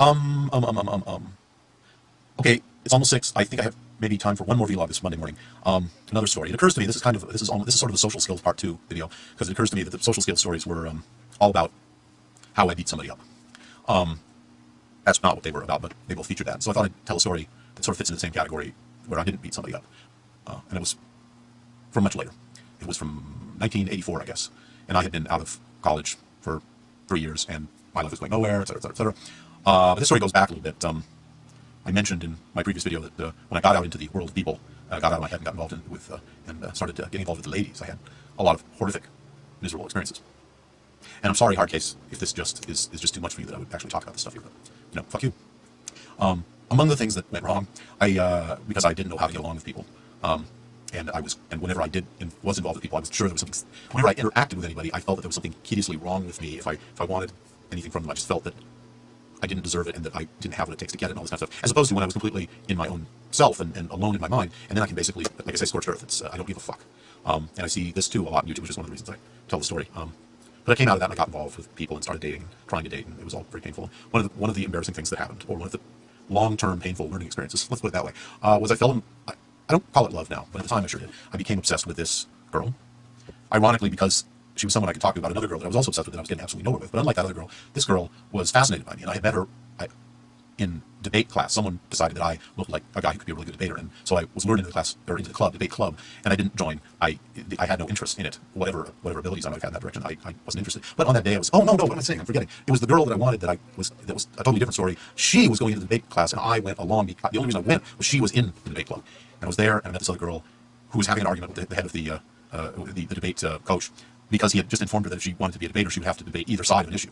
Okay, it's almost 6. I think I have maybe time for one more vlog this Monday morning. Another story. It occurs to me, this is sort of the social skills part 2 video, because it occurs to me that the social skills stories were all about how I beat somebody up. That's not what they were about, but they both featured that. So I thought I'd tell a story that sort of fits in the same category where I didn't beat somebody up. And it was from much later. It was from 1984, I guess. And I had been out of college for 3 years, and my life was going nowhere, etc., etc., etc. But this story goes back a little bit. I mentioned in my previous video that when I got out into the world of people, got out of my head and got involved and started getting involved with the ladies, I had a lot of horrific, miserable experiences. And I'm sorry, hard case, if this just is just too much for you that I would actually talk about this stuff here, but, fuck you. Among the things that went wrong, because I didn't know how to get along with people, and whenever I did and was involved with people, I was sure there was something. Whenever I interacted with anybody, I felt that there was something hideously wrong with me. If I wanted anything from them, I just felt that I didn't deserve it and that I didn't have what it takes to get it and all this kind of stuff. As opposed to when I was completely in my own self and alone in my mind, and then I can basically, like I say, scorched earth. It's I don't give a fuck. And I see this too a lot on YouTube, which is one of the reasons I tell the story. But I came out of that and I got involved with people and started dating, trying to date, and it was all very painful. One of the embarrassing things that happened, or one of the long-term painful learning experiences, let's put it that way, was I fell in. I don't call it love now, but at the time I sure did. I became obsessed with this girl. Ironically, because she was someone I could talk to about another girl that I was also obsessed with that I was getting absolutely nowhere with. But unlike that other girl, this girl was fascinated by me, and I had met her in debate class. Someone decided that I looked like a guy who could be a really good debater, and so I was lured into the class, or into the club, debate club, and I didn't join. I had no interest in it. Whatever abilities I might have had in that direction, I wasn't interested. But on that day, I was, oh no, what am I saying? I'm forgetting. It was the girl that I wanted that was a totally different story. She was going into the debate class, and I went along. The only reason I went was she was in the debate club. And I was there, and I met this other girl who was having an argument with the head of the debate coach, because he had just informed her that if she wanted to be a debater, she would have to debate either side of an issue.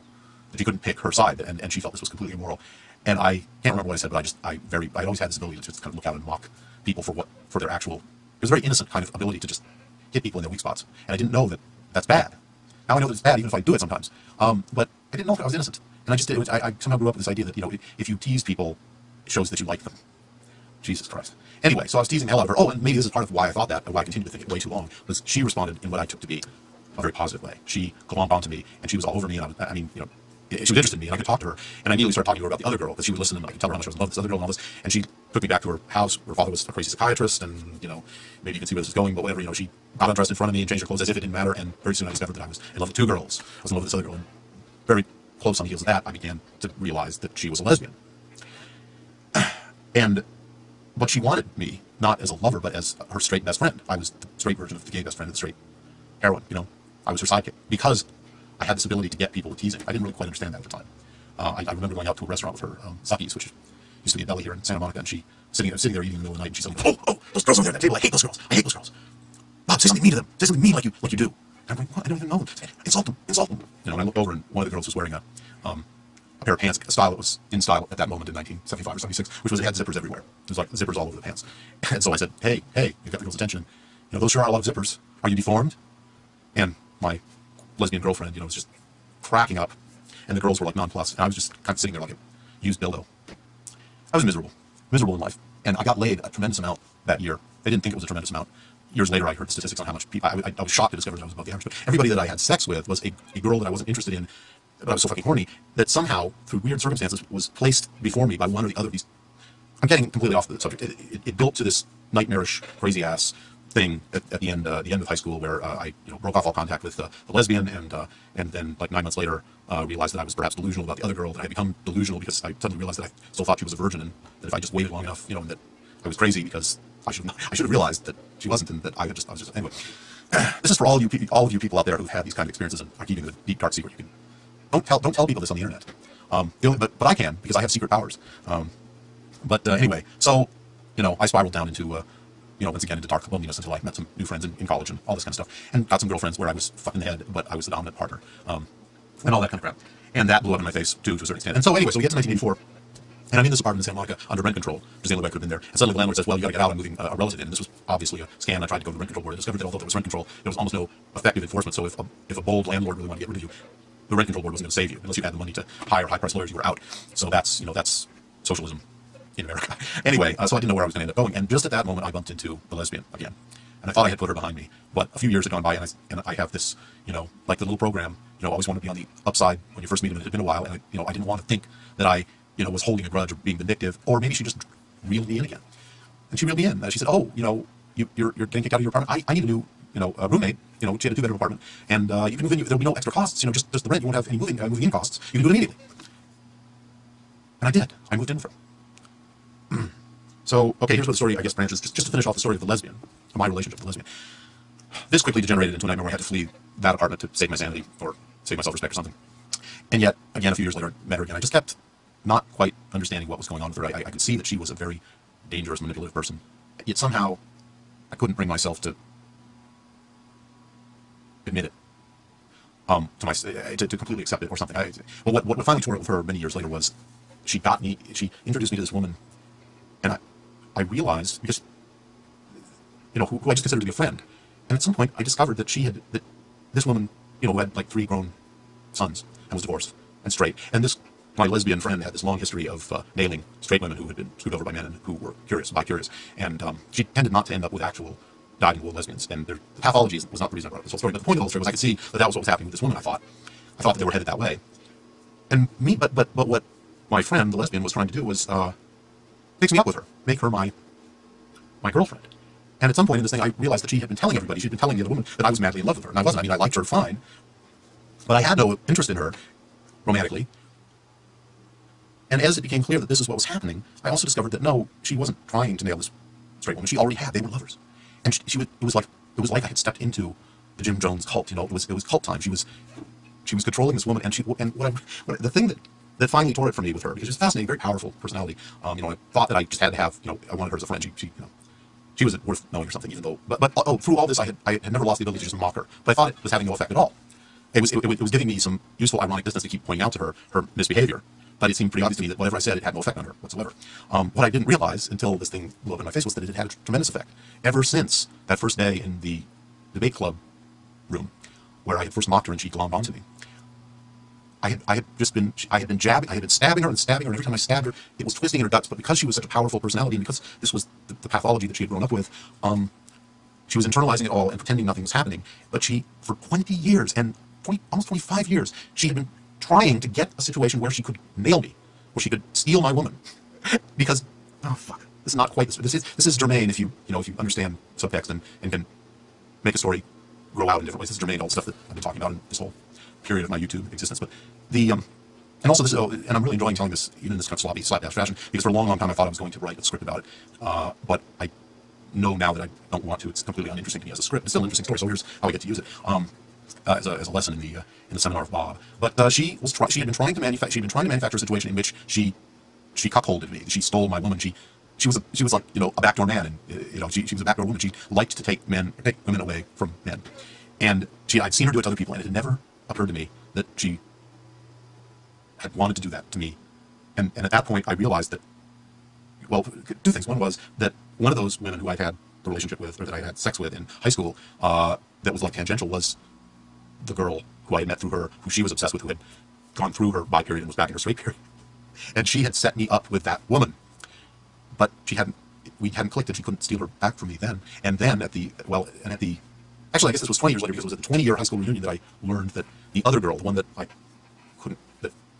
That she couldn't pick her side, and she felt this was completely immoral. And I can't remember what I said, but I always had this ability to just kind of look out and mock people for their actual. It was a very innocent kind of ability to just hit people in their weak spots, and I didn't know that that's bad. Now I know that it's bad, even if I do it sometimes. But I didn't know that I was innocent, and I just did. I somehow grew up with this idea that if you tease people, it shows that you like them. Jesus Christ. Anyway, so I was teasing the hell out of her. Oh, and maybe this is part of why I thought that, and why I continued to think it way too long, was she responded in what I took to be a very positive way. She glommed onto me, and she was all over me, and I mean, she was interested in me, and I could talk to her, and I immediately started talking to her about the other girl, that she would listen, and I could tell her how much I was in love with this other girl and all this, and she took me back to her house. Her father was a crazy psychiatrist, and, maybe you can see where this is going, but whatever, she got undressed in front of me and changed her clothes as if it didn't matter, and very soon I discovered that I was in love with 2 girls. I was in love with this other girl, and very close on the heels of that, I began to realize that she was a lesbian. But she wanted me, not as a lover, but as her straight best friend. I was the straight version of the gay best friend, the straight heroine, I was her sidekick, because I had this ability to get people with teasing. I didn't really quite understand that at the time. I remember going out to a restaurant with her, Sucky's, which used to be a deli here in Santa Monica, and she sitting there eating in the middle of the night, and she's like, oh, those girls over there at that table, I hate those girls. Bob, say something mean to them. Say something mean like you do. And I'm like, what? I don't even know them. Insult them. And I looked over, and one of the girls was wearing a pair of pants, a style that was in style at that moment in 1975 or 76, which was it had zippers everywhere. It was like zippers all over the pants. And so I said, hey, you've got the girl's attention. Those sure are a lot of zippers. Are you deformed? And my lesbian girlfriend, was just cracking up. And the girls were like nonplussed. And I was just kind of sitting there like a used dildo. I was miserable in life. And I got laid a tremendous amount that year. They didn't think it was a tremendous amount. Years later, I heard statistics on how much people. I was shocked to discover that I was above the average. But everybody that I had sex with was a girl that I wasn't interested in, but I was so fucking horny that somehow, through weird circumstances, was placed before me by one or the other of these. I'm getting completely off the subject. It built to this nightmarish, crazy ass thing at the end of high school, where I broke off all contact with the lesbian, and then like 9 months later realized that I was perhaps delusional about the other girl. That I had become delusional because I suddenly realized that I still thought she was a virgin, and that if I just waited long enough, and that I was crazy because I should have realized that she wasn't, and that I was just anyway. This is for all of you people out there who've had these kind of experiences and are keeping a deep dark secret. You can don't tell people this on the internet. But I can, because I have secret powers. Anyway, so I spiraled down into once again into dark loneliness until I met some new friends in college and all this kind of stuff, and got some girlfriends where I was fucking the head, but I was the dominant partner, and all that kind of crap. And that blew up in my face too, to a certain extent. And so anyway, so we get to 1984. And I'm in this apartment in Santa Monica under rent control, which is the only way I could have been there. And suddenly the landlord says, well, you got to get out, I'm moving a relative in. And this was obviously a scam. I tried to go to the rent control board. I discovered that although there was rent control, there was almost no effective enforcement. So if a bold landlord really wanted to get rid of you, the rent control board wasn't going to save you unless you had the money to hire high-priced lawyers. You were out. So that's socialism in America. Anyway, so I didn't know where I was going to end up going. And just at that moment, I bumped into the lesbian again. And I thought I had put her behind me. But a few years had gone by, and I have this, like the little program, always want to be on the upside when you first meet them. It had been a while, and I didn't want to think that I was holding a grudge or being vindictive, or maybe she just reeled me in again. And she reeled me in. She said, "Oh, you're getting kicked out of your apartment. I need a new, a roommate. She had a 2-bedroom apartment, and you can move in. There'll be no extra costs. Just the rent. You won't have any moving in costs. You can do it immediately." And I did. I moved in with her. So, okay, here's where the story, I guess, branches. Just to finish off the story of the lesbian, my relationship with the lesbian. This quickly degenerated into a nightmare where I had to flee that apartment to save my sanity or save my self-respect or something. And yet, again, a few years later, I met her again. I just kept not quite understanding what was going on with her. I could see that she was a very dangerous, manipulative person. Yet somehow, I couldn't bring myself to admit it, to completely accept it or something. Well, what finally tore it with her many years later was she introduced me to this woman, and I realized, because, who I just considered to be a friend, and at some point I discovered that that this woman, who had like 3 grown sons and was divorced and straight, and my lesbian friend had this long history of nailing straight women who had been screwed over by men and who were bi-curious, and she tended not to end up with actual dyed-in-the-wool lesbians, and the pathology was not the reason I brought this whole story, but the point of the whole story was I could see that was what was happening with this woman. I thought that they were headed that way, and but what my friend, the lesbian, was trying to do was fix me up with her, make her my girlfriend. And at some point in this thing, I realized that she had been telling everybody, she'd been telling the other woman that I was madly in love with her. And I wasn't. I mean, I liked her fine, but I had no interest in her romantically. And as it became clear that this is what was happening, I also discovered that no, she wasn't trying to nail this straight woman. They were lovers. And it was like I had stepped into the Jim Jones cult. It was cult time. She was controlling this woman, and the thing that finally tore it for me with her, because she's a fascinating, very powerful personality. I thought that I just had to have, I wanted her as a friend. She was worth knowing or something, even though, but through all this, I had never lost the ability to just mock her. But I thought it was having no effect at all. It was giving me some useful ironic distance to keep pointing out to her misbehavior. But it seemed pretty obvious to me that whatever I said, it had no effect on her whatsoever. What I didn't realize until this thing blew up in my face was that it had a tremendous effect. Ever since that first day in the debate club room, where I had first mocked her and she glommed onto me, I had been stabbing her, and every time I stabbed her, it was twisting in her guts. But because she was such a powerful personality, and because this was the pathology that she had grown up with, she was internalizing it all and pretending nothing was happening. But for 20 years, and almost 25 years, she had been trying to get a situation where she could nail me, where she could steal my woman. Because, oh fuck, this is not quite this. This is germane if you understand subtext and can make a story grow out in different ways. This is germane to all the stuff that I've been talking about in this whole period of my YouTube existence. But and also this, and I'm really enjoying telling this even in this kind of sloppy, slapdash fashion, because for a long time I thought I was going to write a script about it, but I know now that I don't want to. It's completely uninteresting to me as a script. It's still an interesting story, so here's how I get to use it as a lesson in the seminar of Bob. But she had been trying to manufacture a situation in which she cuckolded me. She stole my woman. She was like a backdoor man, and she was a backdoor woman. She liked to take women away from men, and I'd seen her do it to other people, and it had never occurred to me that she had wanted to do that to me. And at that point I realized that, well, 2 things. One was that one of those women who I'd had the relationship with, or that I had sex with in high school, that was like tangential, was the girl who I had met through her, who she was obsessed with, who had gone through her bi period and was back in her straight period. And she had set me up with that woman. But we hadn't clicked, and she couldn't steal her back from me then. And then actually, I guess this was 20 years later, because it was at the 20-year high school reunion that I learned that the other girl, the one that I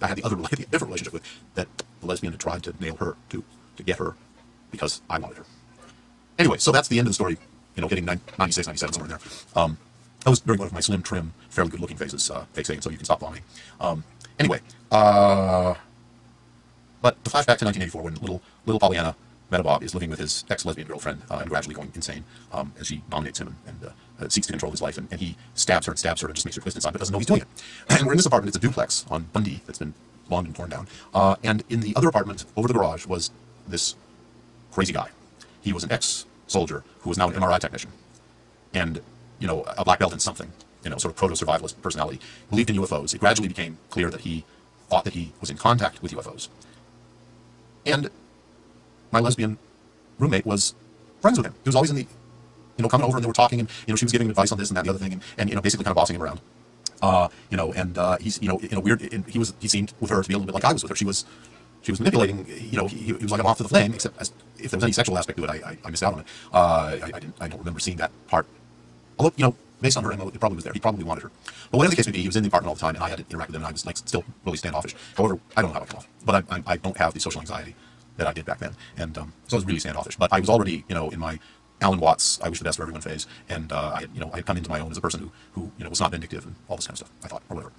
had the different relationship with, that the lesbian had tried to nail her to get her because I wanted her. Anyway, so that's the end of the story. Getting 96, 97, somewhere in there. That was during one of my slim, trim, fairly good-looking phases, fake saying, so you can stop following me. Anyway, but to flash back to 1984, when little Pollyanna MetaBob is living with his ex-lesbian girlfriend and gradually going insane as she dominates him and seeks to control his life, and he stabs her and just makes her twist inside, but doesn't know he's doing it. And we're in this apartment. It's a duplex on Bundy that's been long been torn down. And in the other apartment over the garage was this crazy guy. He was an ex-soldier who was now an MRI technician, and a black belt in something, sort of proto-survivalist personality, believed in UFOs. It gradually became clear that he thought that he was in contact with UFOs. And my lesbian roommate was friends with him. He was always in the, coming over, and they were talking, and she was giving him advice on this and that and the other thing, and basically kind of bossing him around. He's in a weird, he seemed with her to be a little bit like I was with her. She was manipulating. He was like an off to the flame, except if there was any sexual aspect to it, I missed out on it. I don't remember seeing that part. Although, based on her MO, it probably was there. He probably wanted her. But whatever the case may be, he was in the apartment all the time, and I had to interact with him, and I was still really standoffish. However, I don't know how I come off. but I don't have the social anxiety that I did back then, and so I was really standoffish. But I was already, in my Alan Watts, I wish the best for everyone phase, and I had come into my own as a person who was not vindictive and all this kind of stuff, I thought, or whatever.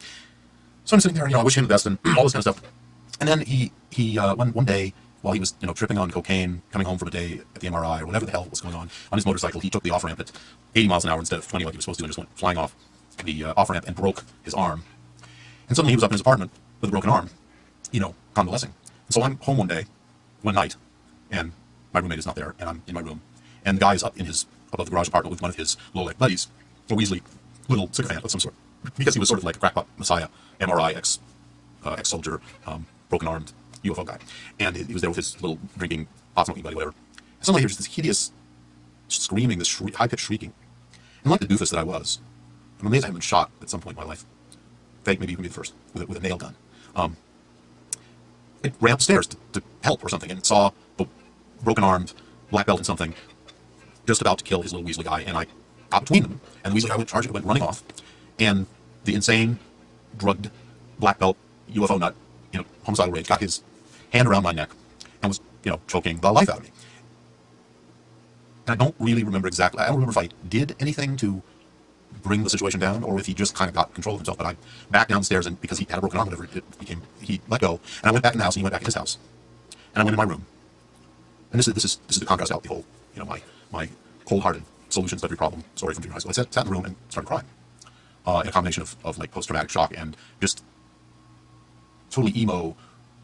So I'm sitting there, I wish him the best and all this kind of stuff. And then he one day, while he was, tripping on cocaine, coming home from a day at the MRI or whatever the hell was going on his motorcycle, he took the off-ramp at 80 miles an hour instead of 20 like he was supposed to, and just went flying off the off-ramp and broke his arm. And suddenly he was up in his apartment with a broken arm, convalescing. And so I'm home one night, and my roommate is not there, and I'm in my room. And the guy is above the garage apartment with one of his low-life buddies, a Weasley little sycophant of some sort, because he was sort of like a crackpot messiah, MRI, ex-soldier, broken-armed UFO guy. And he was there with his little drinking, pot-smoking buddy, whatever. And suddenly here's this hideous screaming, this high-pitched shrieking. And like the doofus that I was, I'm amazed I haven't been shot at some point in my life. Fake, maybe you can be the first, with a nail gun. I ran upstairs to help or something, and saw the broken-armed black belt in something just about to kill his little Weasley guy, and I got between them, and the Weasley guy went charging, went running off, and the insane, drugged, black belt, UFO nut, homicidal rage, got his hand around my neck, and was, choking the life out of me. And I don't really remember exactly, I don't remember if I did anything to bring the situation down, or if he just kind of got control of himself, but I backed down the stairs, and because he had a broken arm, whatever it became, he let go, and I went back in the house, and he went back in his house, and I went in my room. And this is to contrast out the whole, my cold-hearted solutions to every problem story from junior high school. I sat in the room and started crying. In a combination of like post-traumatic shock and just totally emo,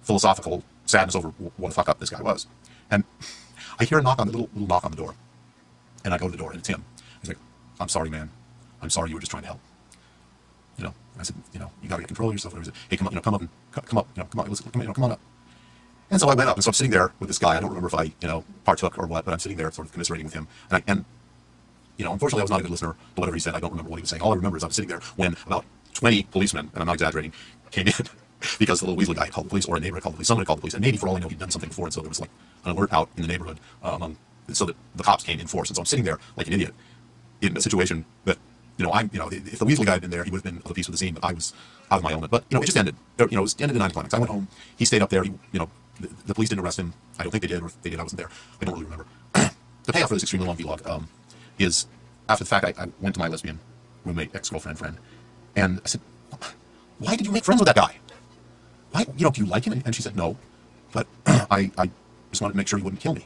philosophical sadness over what the fuck up this guy was. And I hear a little knock on the door. And I go to the door, and it's him. He's like, "I'm sorry, man. I'm sorry, you were just trying to help." And I said, "You gotta get control of yourself." Whatever. He said, "Hey, come up, come up, come on up." And so I went up, and so I'm sitting there with this guy. I don't remember if I, partook or what, but I'm sitting there sort of commiserating with him. And unfortunately, I was not a good listener to whatever he said. I don't remember what he was saying. All I remember is I was sitting there when about 20 policemen, and I'm not exaggerating, came in because the little Weasley guy called the police, or a neighbor called the police. Somebody called the police, and maybe for all I know, he'd done something before, and so there was like an alert out in the neighborhood so that the cops came in force. And so I'm sitting there like an idiot in a situation that, if the Weasley guy had been there, he would have been of the piece with the scene, but I was out of my element. But, it just ended. It was ended in anticlimax. I went home. He stayed up there. The police didn't arrest him. I don't think they did, or if they did, I wasn't there. I don't really remember. The payoff for this extremely long vlog is, after the fact, I went to my lesbian roommate, ex-girlfriend, friend, and I said, "Why did you make friends with that guy? Why, do you like him?" And she said, "No, but I just wanted to make sure he wouldn't kill me."